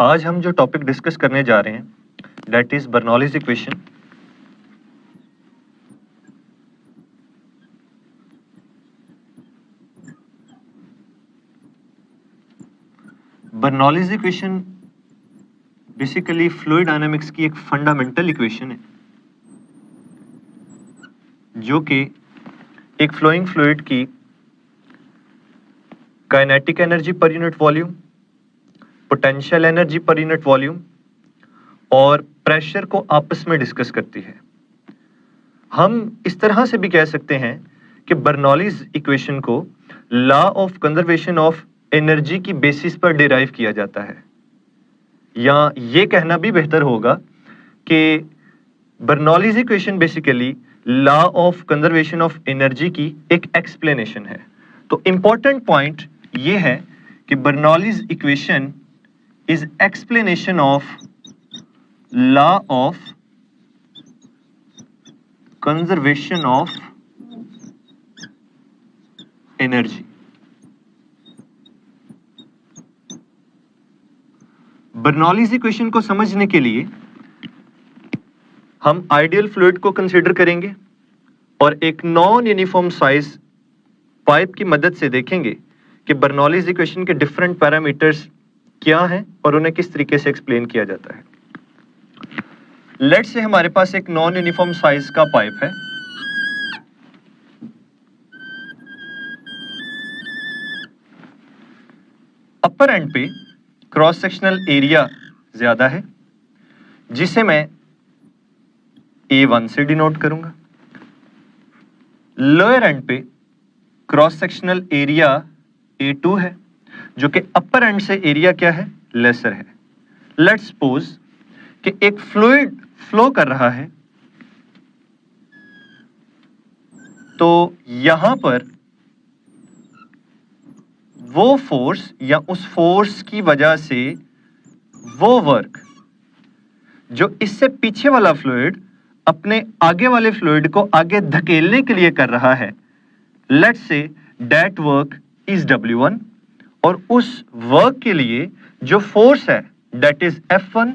आज हम जो टॉपिक डिस्कस करने जा रहे हैं that is Bernoulli's equation. Bernoulli's equation basically fluid dynamics की एक फंडामेंटल इक्वेशन है जो कि एक फ्लोइंग फ्लूइड की kinetic energy per unit volume, potential energy per unit volume और प्रेशर को आपस में डिस्कस करती है। हम इस तरह से भी कह सकते हैं कि बर्नौलीज इक्वेशन को law of conservation of energy की बेसिस पर डिराइव किया जाता है, या ये कहना भी बेहतर होगा कि Bernoulli's equation basically law of conservation of energy की एक एक्सप्लेनेशन है। तो इंपॉर्टेंट पॉइंट ये है कि Bernoulli's equation is explanation of law of conservation of energy. Bernoulli's equation को समझने के लिए हम आइडियल फ्लूइड को कंसीडर करेंगे और एक नॉन यूनिफॉर्म साइज पाइप की मदद से देखेंगे कि बर्नौलीज इक्वेशन के डिफरेंट पैरामीटर्स क्या हैं और उन्हें किस तरीके से एक्सप्लेन किया जाता है। लेट्स से हमारे पास एक नॉन यूनिफॉर्म साइज का पाइप है। अपर एंड पे क्रॉस सेक्शनल एरिया ज्यादा है जिसे मैं A1 से डिनोट करूंगा। लोअर एंड पे क्रॉस सेक्शनल एरिया A2 है जो कि अपर एंड से एरिया क्या है, लेसर है। लेट्स सपोज कि एक फ्लूइड फ्लो कर रहा है, तो यहां पर वो फोर्स या उस फोर्स की वजह से वो वर्क जो इससे पीछे वाला फ्लूइड अपने आगे वाले फ्लूइड को आगे धकेलने के लिए कर रहा है, let's say that work is W1, और उस वर्क के लिए जो फोर्स है दैट इज F1,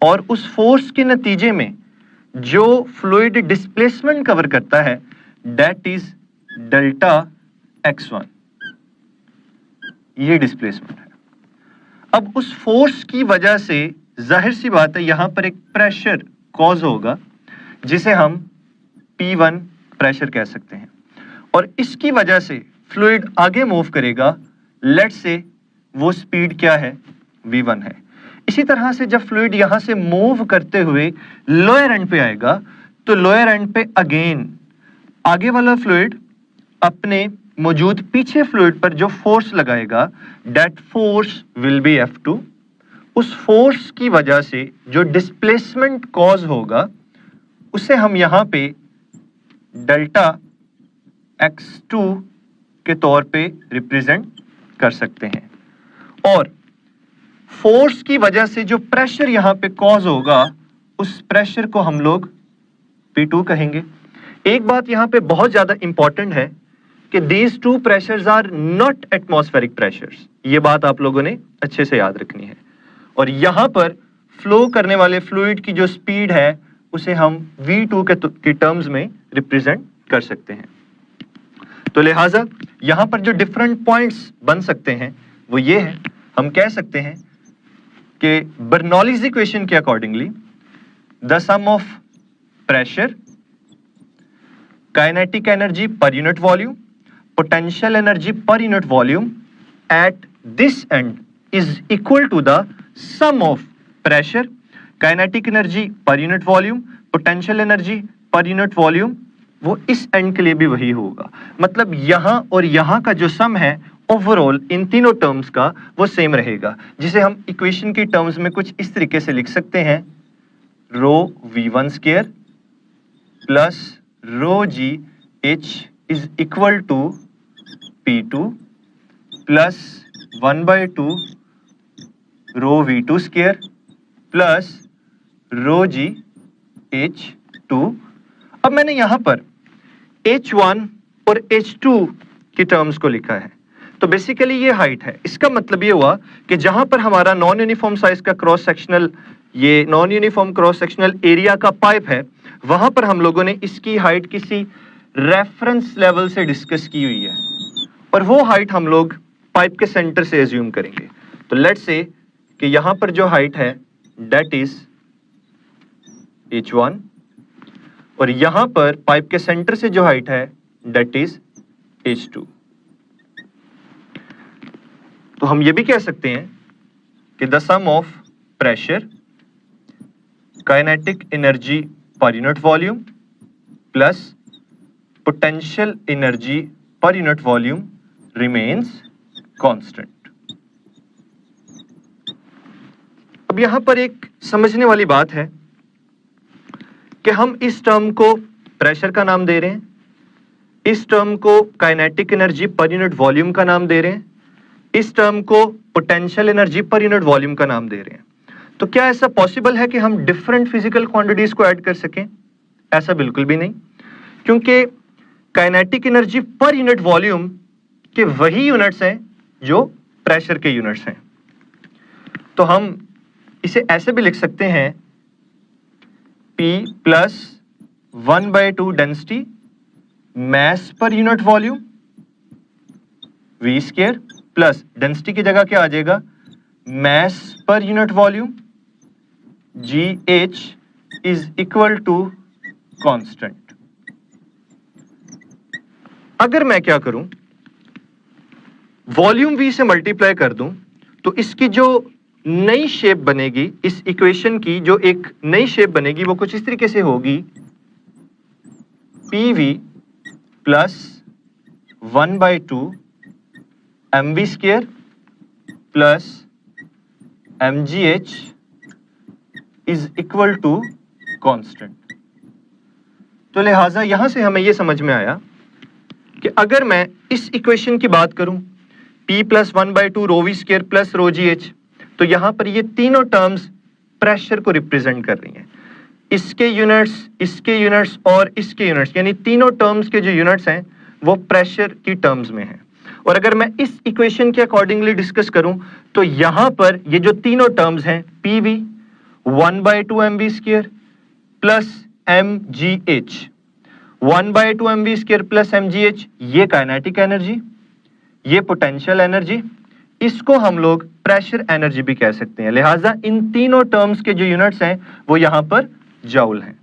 और उस फोर्स के नतीजे में जो फ्लूइड डिस्प्लेसमेंट कवर करता है दैट इज डेल्टा x1। ये डिस्प्लेसमेंट है। अब उस फोर्स की वजह से जाहिर सी बात है यहां पर एक प्रेशर कॉज होगा जिसे हम P1 प्रेशर कह सकते हैं, और इसकी वजह से फ्लूइड आगे मूव करेगा। लेट्स से वो स्पीड क्या है, V1 है। इसी तरह से जब फ्लूइड यहां से मूव करते हुए लोअर एंड पे आएगा तो लोअर एंड पे अगेन आगे वाला फ्लूइड अपने मौजूद पीछे फ्लूइड पर जो फोर्स लगाएगा that force will be F2। उस फोर्स की वजह से जो डिस्प्लेसमेंट कॉज होगा उसे हम यहां पे डेल्टा x2 के तौर पे रिप्रेजेंट कर सकते हैं, और फोर्स की वजह से जो प्रेशर यहां पे कॉज होगा उस प्रेशर को हम लोग P2 कहेंगे। एक बात यहां पे बहुत ज्यादा इंपॉर्टेंट है कि these two pressures are not atmospheric pressures. ये बात आप लोगों ने अच्छे से याद रखनी है। और यहां पर फ्लो करने वाले फ्लूइड की जो स्पीड है उसे हम V2 के टर्म्स में रिप्रेजेंट कर सकते हैं। तो लिहाजा यहां पर जो डिफरेंट पॉइंट्स बन सकते हैं वो ये है, हम कह सकते हैं कि बर्नौलीज इक्वेशन के accordingly the sum of pressure, kinetic energy per unit volume, potential energy per unit volume at this end is equal to the sum of pressure, kinetic energy per unit volume, potential energy per unit volume. वो इस and के लिए भी वही होगा। मतलब यहां और यहां का जो सम है ओवरऑल इन तीनों टर्म्स का वो सेम रहेगा, जिसे हम इक्वेशन की टर्म्स में कुछ इस तरीके से लिख सकते हैं, rho V1 square plus rho g H is equal to P2 plus 1/2 rho V2 square plus rho g H2। अब मैंने यहां पर H1 और H2 की टर्म्स को लिखा है, तो बेसिकली ये हाइट है। इसका मतलब ये हुआ कि जहां पर हमारा नॉन यूनिफॉर्म साइज का क्रॉस सेक्शनल, ये non uniform cross sectional area का पाइप है, वहां पर हम लोगों ने इसकी हाइट किसी रेफरेंस लेवल से डिस्कस की हुई है, और वो हाइट हम लोग पाइप के सेंटर से एज्यूम करेंगे। तो लेट्स से कि यहां पर जो हाइट है दैट इज h1, और यहां पर पाइप के सेंटर से जो हाइट है दैट इज h2। तो हम ये भी कह सकते हैं कि the sum of pressure, kinetic energy per unit volume plus potential energy per unit volume remains constant. अब यहां पर एक समझने वाली बात है कि हम इस टर्म को प्रेशर का नाम दे रहे हैं, इस टर्म को kinetic energy per unit volume का नाम दे रहे हैं, इस टर्म को potential energy per unit volume का नाम दे रहे हैं। तो क्या ऐसा पॉसिबल है कि हम डिफरेंट फिजिकल क्वांटिटीज को ऐड कर सकें? ऐसा बिल्कुल भी नहीं, क्योंकि kinetic energy per unit volume के वही यूनिट्स हैं जो प्रेशर के यूनिट्स हैं। तो हम इसे ऐसे भी लिख सकते हैं P plus 1/2 density mass per unit volume V square plus density की जगह क्या आ जाएगा, mass per unit volume GH is equal to constant. अगर मैं क्या करूं, वॉल्यूम V से मल्टीप्लाई कर दूं, तो इसकी जो नई शेप बनेगी, इस इक्वेशन की जो एक नई शेप बनेगी वो कुछ इस तरीके से होगी, PV plus 1/2 mv square plus mgh is equal to constant. तो लिहाजा यहां से हमें यह समझ में आया कि अगर मैं इस इक्वेशन की बात करूं, P plus 1/2 rho v square plus rho g h, तो यहां पर ये तीनों टर्म्स प्रेशर को रिप्रेजेंट कर रही हैं। इसके यूनिट्स और इसके यूनिट्स, यानी तीनों टर्म्स के जो यूनिट्स हैं वो प्रेशर की टर्म्स में हैं। और अगर मैं इस इक्वेशन के अकॉर्डिंगली डिस्कस करूं, तो यहां पर ये जो तीनों टर्म्स हैं PV 1/2 mv square plus mgh, 1/2 mv square plus mgh, ये काइनेटिक एनर्जी, ये पोटेंशियल एनर्जी, इसको हम लोग प्रेशर एनर्जी भी कह सकते हैं। लिहाजा इन तीनों टर्म्स के जो यूनिट्स हैं वो यहां पर जूल हैं।